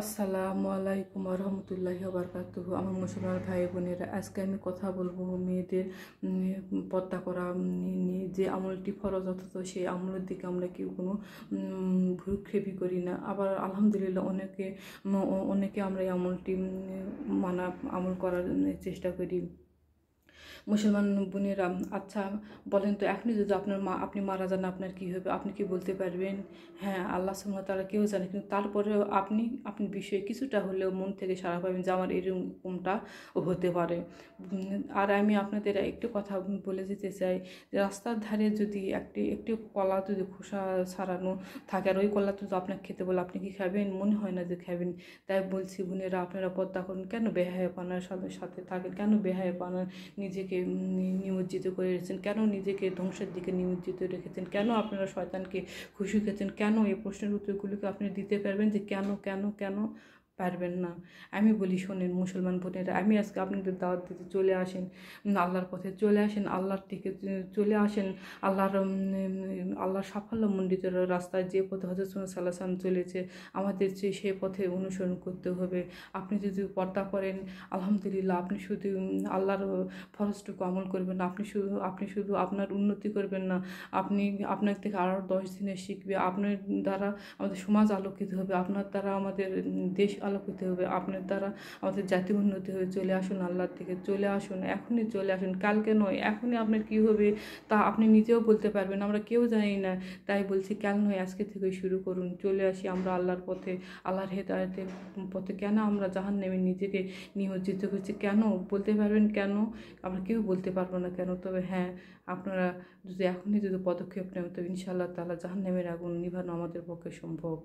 আসসালামু আলাইকুম রহমতুল্লাহি বারকাতুহু। আমার মুসলমান ভাই বোনেরা, আজকে আমি কথা বলবো মেয়েদের পর্দা করা নিয়ে। যে আমলটি ফরজ অথচ সেই আমলের দিকে আমরা কেউ কোনো ভ্রুক্ষেপই করি না। আবার আলহামদুলিল্লাহ অনেকে আমরা এই আমলটি আমল করার চেষ্টা করি। মুসলমান বোনেরা, আচ্ছা বলেন তো, এখনই যদি আপনি মারা যান আপনার কি হবে? আপনি কি বলতে পারবেন? হ্যাঁ, আল্লাহ সুবহানাহু ওয়া তাআলা কেউ জানে, কিন্তু তারপরেও আপনি বিষয়ে কিছুটা হলেও মন থেকে সাড়া পাবেন যে আমার এরকমটা হতে পারে। আর আমি আপনাদের একটু কথা বলে যেতে চাই, রাস্তার ধারে যদি একটি কলা যদি খোসা ছাড়ানো থাকে আর ওই কলা যদি আপনাকে খেতে বলে, আপনি কি খাবেন? মনে হয় না যে খাবেন। তাই বলছি বোনেরা, আপনারা পর্দা করুন। কেন বেহায়াপনার সাথে থাকেন? কেন বেহায়াপনার নিজেকে নিমজ্জিত করে রেখেছেন? কেন নিজেকে ধ্বংসের দিকে নিমজ্জিত রেখেছেন? কেন আপনারা শয়তানকে খুশি খেয়েছেন? কেন? এই প্রশ্নের উত্তরগুলোকে আপনি দিতে পারবেন যে কেন কেন কেন পারবেন না? আমি বলি শোনেন মুসলমান বোনেরা, আমি আজকে আপনাদের দাওয়াত দিতে চলে আসেন আল্লাহর পথে, চলে আসেন আল্লাহর দিকে, চলে আসেন আল্লাহর সাফল্যমণ্ডিত রাস্তায়, যে পথে হযরত সাল্লাল্লাহু আলাইহি ওয়াসাল্লাম চলেছে, আমাদের সেই পথে অনুসরণ করতে হবে। আপনি যদি পর্দা করেন আলহামদুলিল্লাহ, আপনি শুধু আল্লাহর ফরজটুকু আমল করবেন না, আপনি শুধু আপনার উন্নতি করবেন না, আপনার থেকে আরও 10 দিনের শিখবে। আপনার দ্বারা আমাদের সমাজ আলোকিত হবে, আপনার দ্বারা আমাদের দেশ আলোকিত হবে, আপনার দ্বারা আমাদের জাতীয় উন্নতি হবে। চলে আসুন আল্লাহর থেকে, চলে আসুন, এখনই চলে আসুন, কালকে নয়, এখনই আপনার কি হবে তা আপনি নিজেও বলতে পারবেন, আমরা কেউ জানি না। তাই বলছি, কেন নয়, আজকে থেকে শুরু করুন। চলে আসি আমরা আল্লাহর পথে, আল্লাহর হেদায়েতের পথে। কেন আমরা জাহান্নামে নিজেকে নিমজ্জিত করছি? কেন বলতে পারবেন? কেন? আমরা কেউ বলতে পারবো না কেন। তবে হ্যাঁ, আপনারা যদি এখনই পদক্ষেপ নেন, তবে ইনশাআল্লাহ তাআলা জাহান্নামের আগুন নিভানো আমাদের পক্ষে সম্ভব।